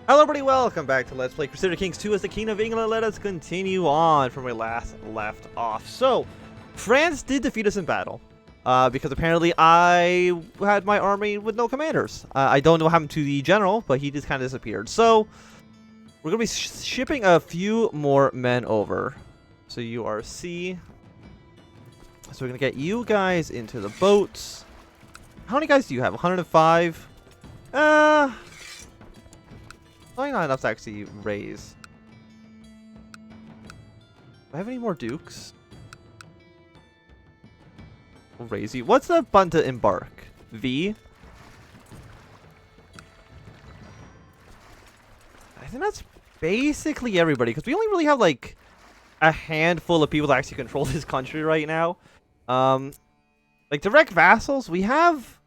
Hello everybody, welcome back to Let's Play Crusader Kings 2 as the King of England. Let us continue on from where we last left off. So, France did defeat us in battle. Because apparently I had my army with no commanders. I don't know what happened to the general, but he just kind of disappeared. So, we're going to be shipping a few more men over. So you are C. So we're going to get you guys into the boats. How many guys do you have? 105? Probably not enough to actually raise. Do I have any more dukes? We'll raise you. What's the button to embark? V? I think that's basically everybody, because we only really have like a handful of people that actually control this country right now. Like direct vassals, we have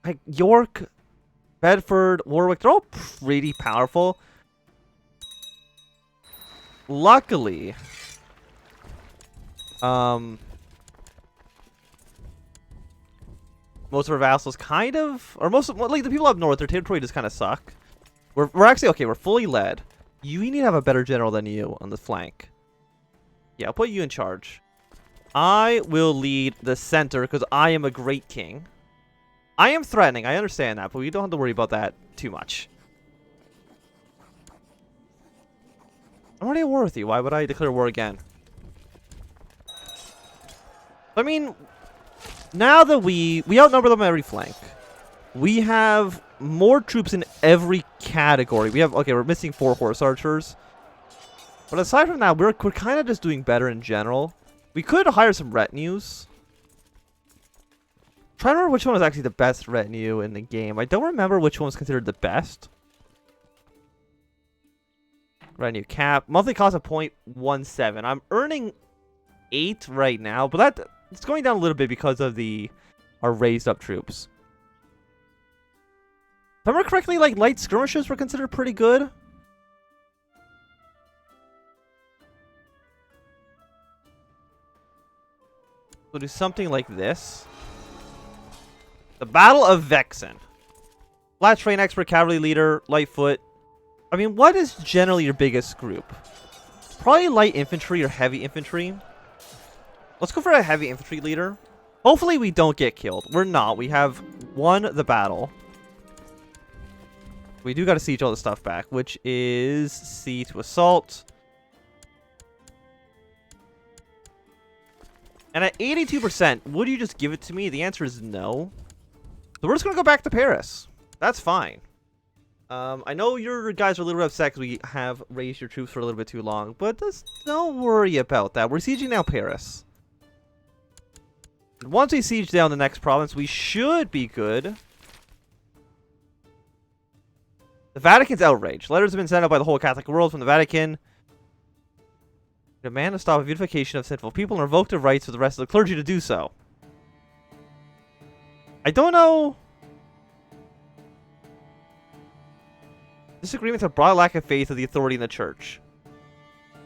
like York, Bedford, Warwick, they're all pretty powerful. Luckily, most of our vassals kind of, or most of, like the people up north, their territory just kind of suck. We're actually, okay, we're fully led. You need to have a better general than you on the flank. Yeah, I'll put you in charge. I will lead the center because I am a great king. I am threatening, I understand that, but we don't have to worry about that too much. I'm already at war with you. Why would I declare war again? I mean, now that we outnumber them on every flank. We have more troops in every category. We have, okay, we're missing 4 horse archers. But aside from that, we're kind of just doing better in general. We could hire some retinues. Trying to remember which one was actually the best retinue in the game. I don't remember which one was considered the best. Retinue cap. Monthly cost of 0.17. I'm earning 8 right now, but it's going down a little bit because of our raised up troops. If I remember correctly, like light skirmishers were considered pretty good. We'll do something like this. The Battle of Vexen. Flat train expert, cavalry leader, light foot. I mean, what is generally your biggest group? Probably light infantry or heavy infantry. Let's go for a heavy infantry leader. Hopefully we don't get killed. We're not. We have won the battle. We do got to siege all the stuff back, which is C to assault. And at 82%, would you just give it to me? The answer is no. So we're just going to go back to Paris. That's fine. I know your guys are a little bit upset because we have raised your troops for a little bit too long, but just don't worry about that. We're sieging now Paris. And once we siege down the next province, we should be good. The Vatican's outraged. Letters have been sent out by the whole Catholic world from the Vatican. Demand to stop a beatification of sinful people and revoke the rights of the rest of the clergy to do so. I don't know. Disagreements have brought a lack of faith of the authority in the church.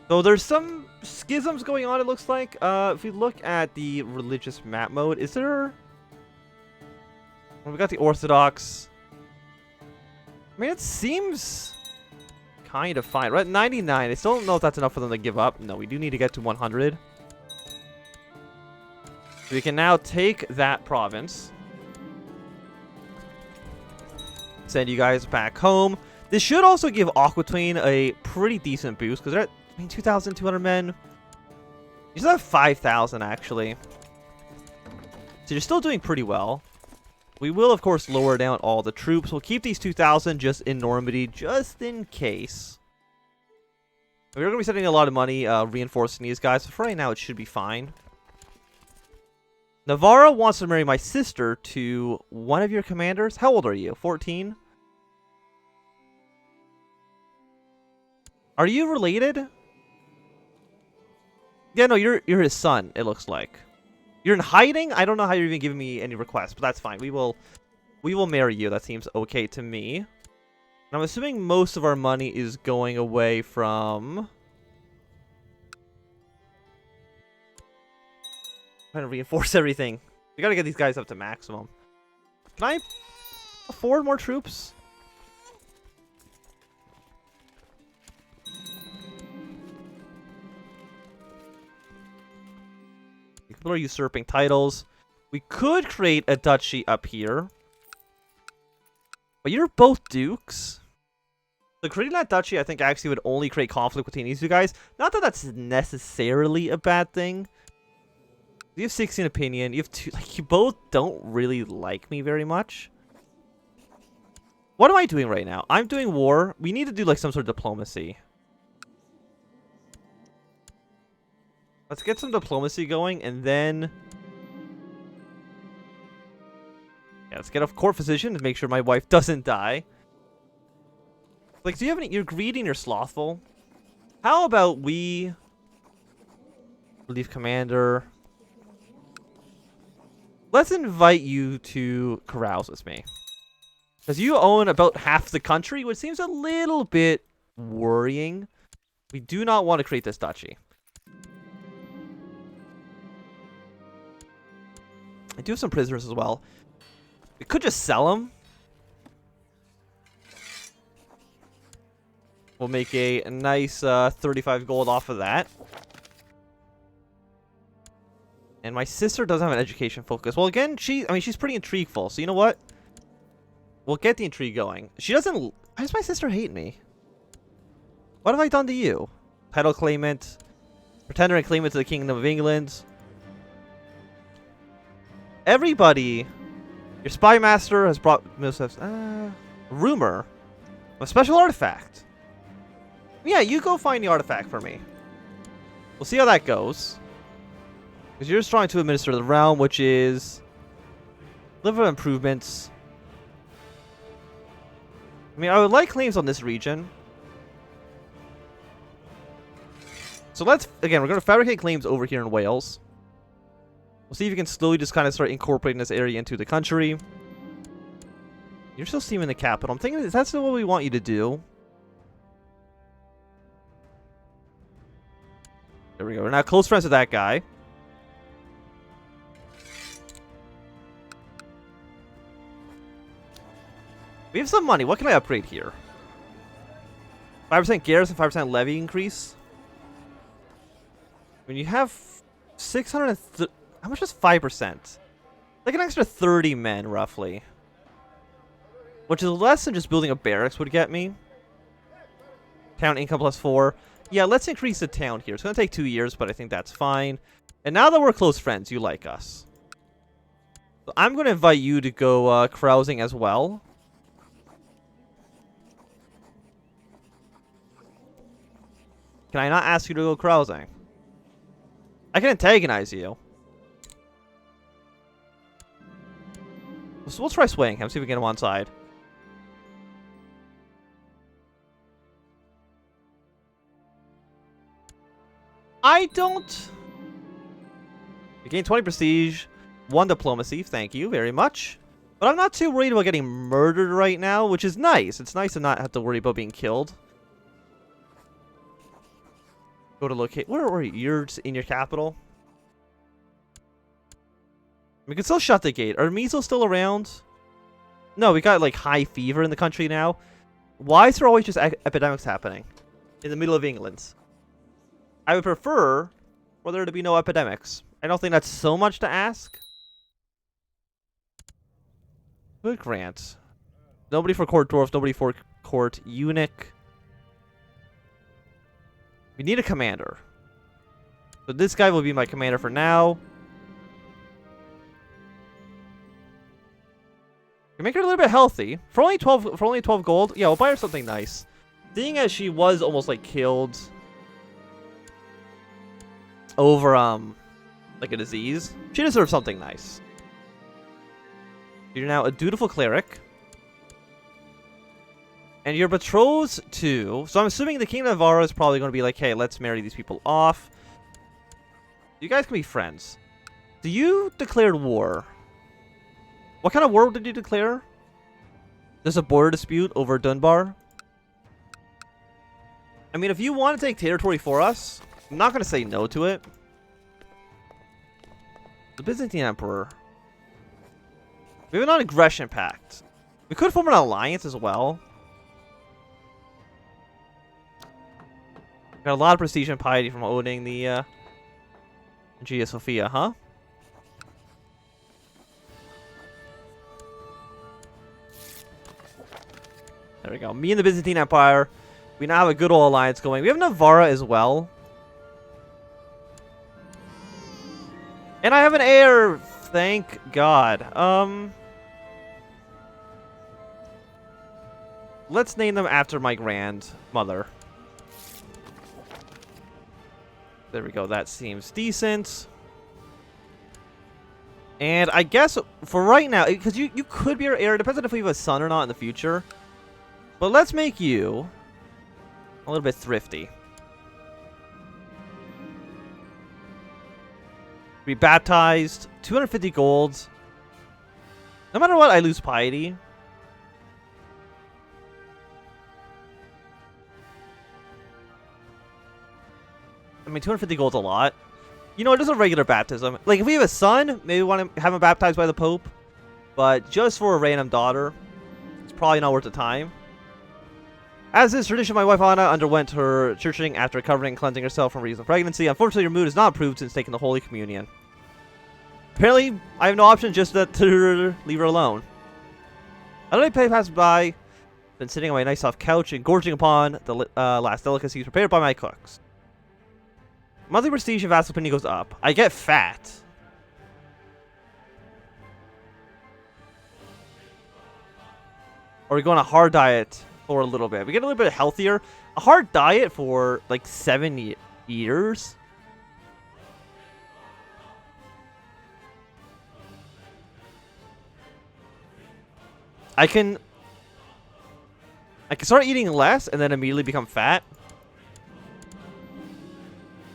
So there's some schisms going on, it looks like. If we look at the religious map mode, is there... Well, we got the Orthodox. I mean, it seems kind of fine. We're at 99. I still don't know if that's enough for them to give up. No, we do need to get to 100. So we can now take that province. Send you guys back home. This should also give Aquitaine a pretty decent boost because they're at 2,200 men. You still have 5,000 actually. So you're still doing pretty well. We will, of course, lower down all the troops. We'll keep these 2,000 just in Normandy, just in case. We're going to be spending a lot of money reinforcing these guys, but for right now, it should be fine. Navarra wants to marry my sister to one of your commanders. How old are you? 14? Are you related? Yeah, no, you're his son, it looks like. You're in hiding? I don't know how you're even giving me any requests, but that's fine. We will marry you. That seems okay to me. And I'm assuming most of our money is going away from... trying to reinforce everything. We gotta get these guys up to maximum. Can I afford more troops? People are usurping titles. We could create a duchy up here. But you're both dukes. So creating that duchy, I think, actually would only create conflict between these two guys. Not that that's necessarily a bad thing. You have 16 opinion. You have 2. Like, you both don't really like me very much. What am I doing right now? I'm doing war. We need to do, like, some sort of diplomacy. Let's get some diplomacy going, and then... yeah, let's get a court physician to make sure my wife doesn't die. Like, do you have any... you're greedy and you're slothful. How about we... relief commander... let's invite you to carouse with me. Because you own about half the country, which seems a little bit worrying. We do not want to create this duchy. I do have some prisoners as well. We could just sell them. We'll make a nice 35 gold off of that. And my sister doesn't have an education focus. Well, again, she's pretty intrigueful. So you know what? We'll get the intrigue going. She doesn't... why does my sister hate me? What have I done to you? Title claimant. Pretender and claimant to the Kingdom of England. Everybody... your spy master has brought... rumor. A special artifact. Yeah, you go find the artifact for me. We'll see how that goes. Because you're just trying to administer the realm, which is... liver improvements. I mean, I would like claims on this region. So let's... again, we're going to fabricate claims over here in Wales. We'll see if you can slowly just kind of start incorporating this area into the country. You're still steaming the capital. I'm thinking, is that still what we want you to do? There we go. We're now close friends with that guy. We have some money. What can I upgrade here? 5% garrison, 5% levy increase. When you have 600... how much is 5%? Like an extra 30 men, roughly. Which is less than just building a barracks would get me. Town income plus 4. Yeah, let's increase the town here. It's going to take 2 years, but I think that's fine. And now that we're close friends, you like us. So I'm going to invite you to go carousing as well. Can I not ask you to go carousing? I can antagonize you. So we'll try swaying him, see if we can get him on side. I don't... you gain 20 prestige, 1 diplomacy, thank you very much. But I'm not too worried about getting murdered right now, which is nice. It's nice to not have to worry about being killed. Go to locate... where are you? You're just in your capital? We can still shut the gate. Are measles still around? No, we got like high fever in the country now. Why is there always just epidemics happening in the middle of England? I would prefer for there to be no epidemics. I don't think that's so much to ask. Good grant. Nobody for court dwarf, nobody for court eunuch. We need a commander. So this guy will be my commander for now. Can make her a little bit healthy. For only 12 gold. Yeah, we'll buy her something nice. Seeing as she was almost like killed over like a disease, she deserves something nice. You're now a dutiful cleric. And you're betrothed to... so I'm assuming the King of Navarre is probably going to be like, hey, let's marry these people off. You guys can be friends. Do you declare war? What kind of war did you declare? There's a border dispute over Dunbar. I mean, if you want to take territory for us, I'm not going to say no to it. The Byzantine Emperor. We have a non-aggression pact. We could form an alliance as well. Got a lot of prestige and piety from owning the Hagia Sophia, huh? There we go. Me and the Byzantine Empire. We now have a good old alliance going. We have Navarra as well. And I have an heir. Thank God. Let's name them after my grandmother. There we go. That seems decent. And I guess for right now, because you could be our heir. It depends on if we have a son or not in the future. But let's make you a little bit thrifty. Be baptized. 250 golds. No matter what, I lose piety. I mean, 250 gold's a lot. You know, it is a regular baptism. Like, if we have a son, maybe we want to have him baptized by the Pope. But just for a random daughter, it's probably not worth the time. As is tradition, my wife Anna underwent her churching after recovering and cleansing herself from recent pregnancy. Unfortunately, her mood is not improved since taking the Holy Communion. Apparently, I have no option just to leave her alone. Another day passed by. Been sitting on my nice soft couch and gorging upon the last delicacies prepared by my cooks. Monthly prestige and vassal opinion goes up. I get fat. Or we go on a hard diet for a little bit. We get a little bit healthier. A hard diet for like 7 years. I can start eating less and then immediately become fat.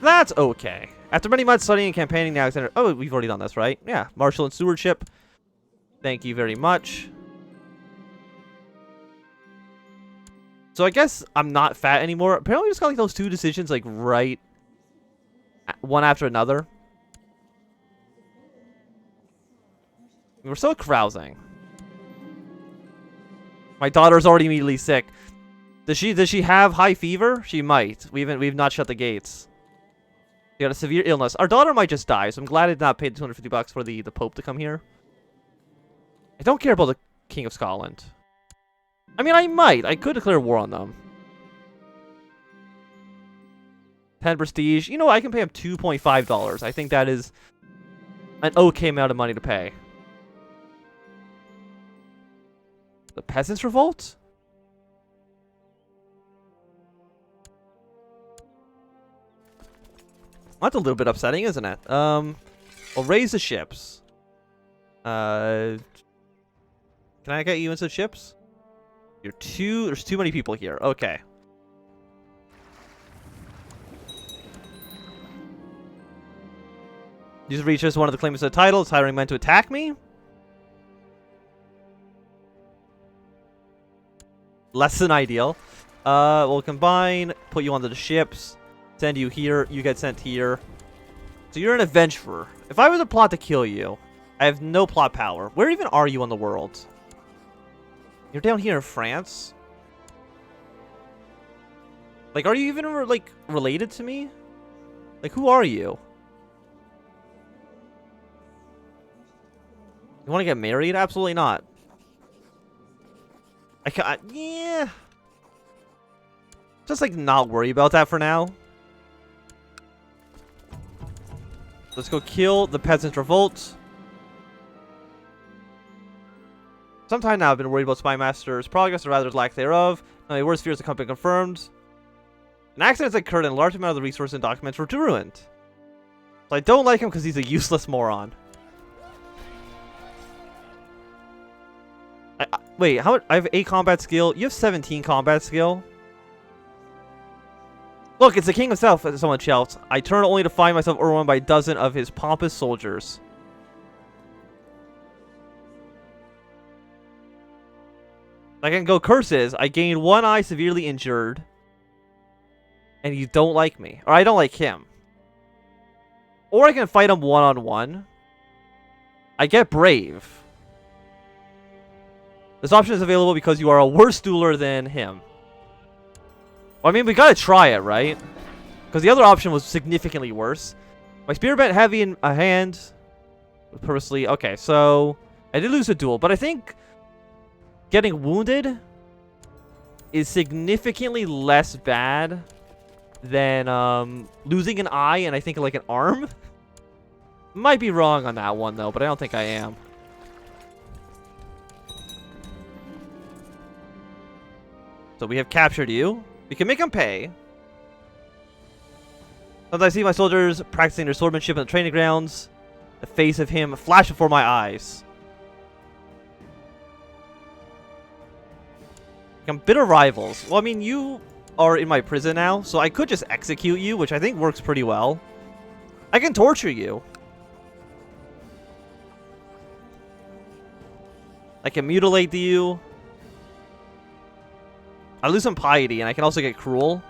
That's okay. After many months studying and campaigning now, Alexander... Oh, we've already done this, right? Yeah. Marshal and stewardship. Thank you very much. So I guess I'm not fat anymore. Apparently we just got like those two decisions like right... one after another. We're so carousing. My daughter's already immediately sick. Does she have high fever? She might. We've not shut the gates. She got a severe illness. Our daughter might just die, so I'm glad I did not pay the 250 bucks for the Pope to come here. I don't care about the King of Scotland. I mean, I might. I could declare war on them. 10 prestige. You know, I can pay him $2.5. I think that is an okay amount of money to pay. The Peasants' Revolt? That's a little bit upsetting, isn't it? We'll raise the ships. Can I get you into ships? There's too many people here. Okay. These reaches one of the claimants of the title. It's hiring men to attack me. Less than ideal. We'll combine, put you onto the ships, send you here, you get sent here. So you're an adventurer. If I was to plot to kill you, I have no plot power. Where even are you in the world? You're down here in France? Like, are you even, like, related to me? Like, who are you? You want to get married? Absolutely not. Yeah. Just, like, not worry about that for now. Let's go kill the Peasants' Revolt. Sometime now I've been worried about Spymaster's progress, or rather lack thereof. My worst fears have come been confirmed. An accident has occurred and a large amount of the resources and documents were ruined. So I don't like him because he's a useless moron. Wait, how much? I have 8 combat skill. You have 17 combat skill. Look, it's the king himself, as someone shouts. I turn only to find myself overrun by a dozen of his pompous soldiers. I can go curses. I gained 1 eye severely injured. And you don't like me. Or I don't like him. Or I can fight him one-on-one. I get brave. This option is available because you are a worse dueler than him. Well, I mean, we gotta try it, right? Because the other option was significantly worse. My spear bent heavy in a hand. Purposely. Okay, so I did lose a duel, but I think getting wounded is significantly less bad than losing an eye and I think like an arm. Might be wrong on that one though, but I don't think I am. So we have captured you. We can make them pay. Sometimes I see my soldiers practicing their swordsmanship in the training grounds. The face of him flashed before my eyes. I'm bitter rivals. Well, I mean, you are in my prison now, so I could just execute you, which I think works pretty well. I can torture you. I can mutilate you. I lose some piety, and I can also get cruel.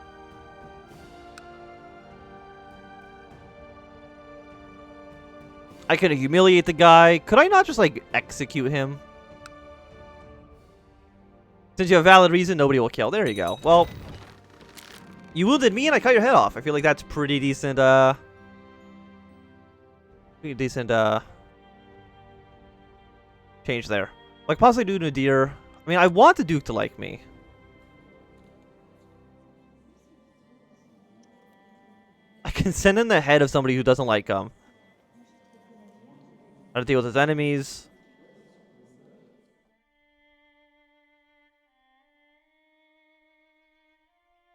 I could humiliate the guy. Could I not just, like, execute him? Since you have valid reason, nobody will kill. There you go. Well, you wounded me and I cut your head off. I feel like that's pretty decent, change there. Like, possibly do Nadir. I mean, I want the Duke to like me. I can send in the head of somebody who doesn't like him. How to deal with his enemies.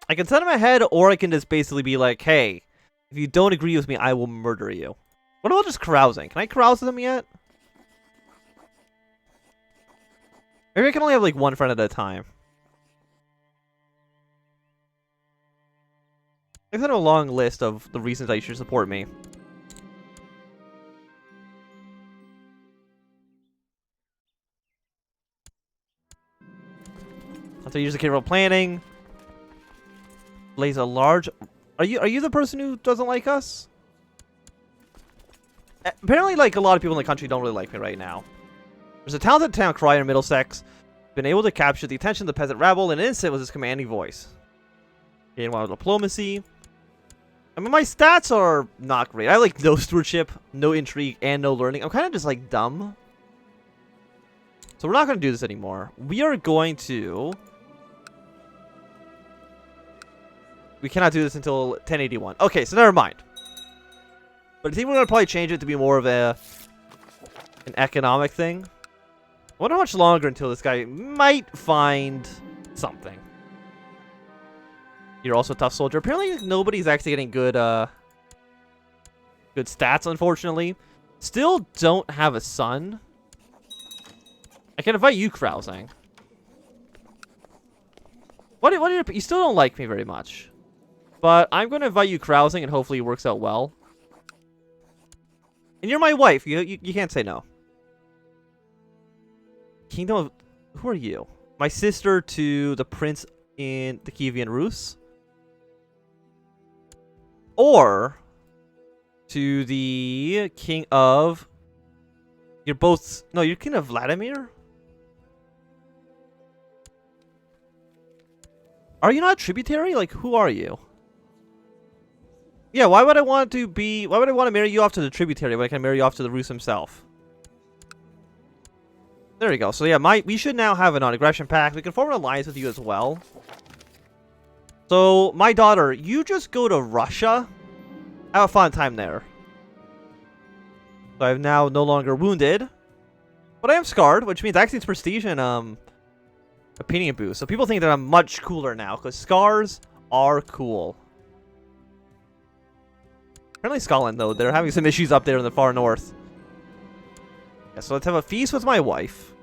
I can send him ahead, or I can just basically be like, hey, if you don't agree with me, I will murder you. What about just carousing? Can I carouse them yet? Maybe I can only have like one friend at a time. I've got a long list of the reasons that you should support me. So use the careful planning. Lays a large... Are you the person who doesn't like us? Apparently, like, a lot of people in the country don't really like me right now. There's a talented town crier in Middlesex. Been able to capture the attention of the peasant rabble in an instant with his commanding voice. Gain wild diplomacy. I mean, my stats are not great. I have, like, no stewardship, no intrigue, and no learning. I'm kind of just, like, dumb. So we're not going to do this anymore. We are going to... We cannot do this until 1081. Okay, so never mind. But I think we're going to probably change it to be more of an economic thing. I wonder how much longer until this guy might find something. You're also a tough soldier. Apparently nobody's actually getting good good stats, unfortunately. Still don't have a son. I can invite you carousing. What are you still don't like me very much. But I'm going to invite you carousing, and hopefully it works out well. And you're my wife. You can't say no. Kingdom of... Who are you? My sister to the prince in the Kievan Rus? Or to the king of... You're both... No, you're king of Vladimir? Are you not tributary? Like, who are you? Yeah, why would I want to be... Why would I want to marry you off to the tributary when I can marry you off to the Rus himself? There we go. So yeah, we should now have a non-aggression pact. We can form an alliance with you as well. So, my daughter, you just go to Russia. Have a fun time there. So I'm now no longer wounded. But I am scarred, which means actually it's prestige and opinion boost. So people think that I'm much cooler now, because scars are cool. Apparently Scotland, though, they're having some issues up there in the far north. Yeah, so let's have a feast with my wife.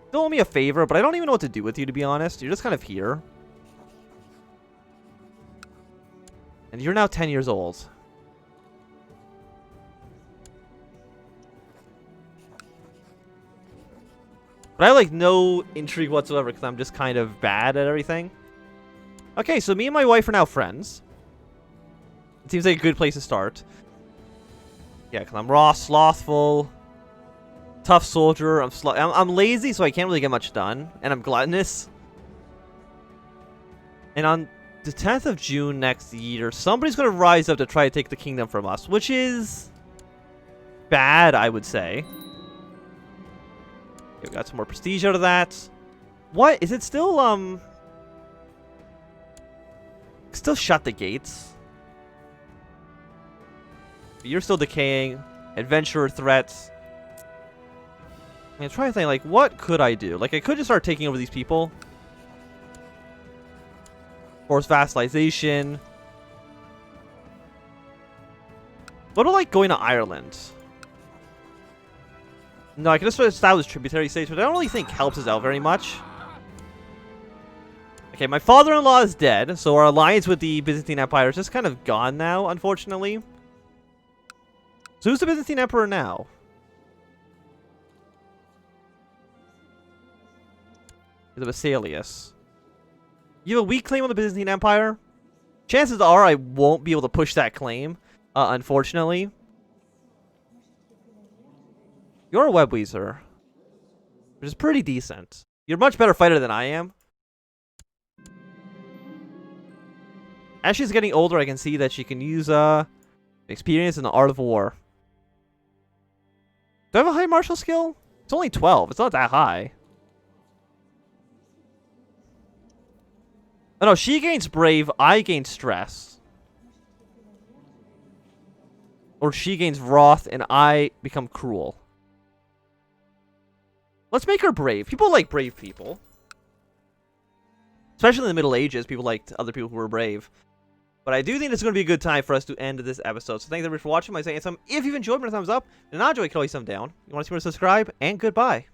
Still owe me a favor, but I don't even know what to do with you, to be honest. You're just kind of here. And you're now 10 years old. But I have, like, no intrigue whatsoever, because I'm just kind of bad at everything. Okay, so me and my wife are now friends. It seems like a good place to start. Yeah, because I'm raw, slothful, tough soldier. I'm lazy, so I can't really get much done. And I'm gluttonous. And on the 10th of June next year, somebody's going to rise up to try to take the kingdom from us, which is bad, I would say. Okay, we got some more prestige out of that. What? Is it still, still shut the gates. You're still decaying. Adventurer threats. I'm trying to think, like, what could I do? Like, I could just start taking over these people. Force vassalization. What do I like going to Ireland? No, I can just establish tributary states, but I don't really think helps us out very much. Okay, my father-in-law is dead, so our alliance with the Byzantine Empire is just kind of gone now, unfortunately. So who's the Byzantine Emperor now? The Basilius. You have a weak claim on the Byzantine Empire? Chances are I won't be able to push that claim, unfortunately. You're a web weaver, which is pretty decent. You're a much better fighter than I am. As she's getting older, I can see that she can use experience in the art of war. Do I have a high martial skill? It's only 12. It's not that high. Oh no, she gains brave, I gain stress. Or she gains wrath and I become cruel. Let's make her brave. People like brave people. Especially in the Middle Ages, people liked other people who were brave. But I do think this is going to be a good time for us to end this episode. So thanks everybody for watching. My saying some. If you've enjoyed, give it a thumbs up. And if not enjoyed, you can always thumb down. You want to see more, subscribe, and goodbye.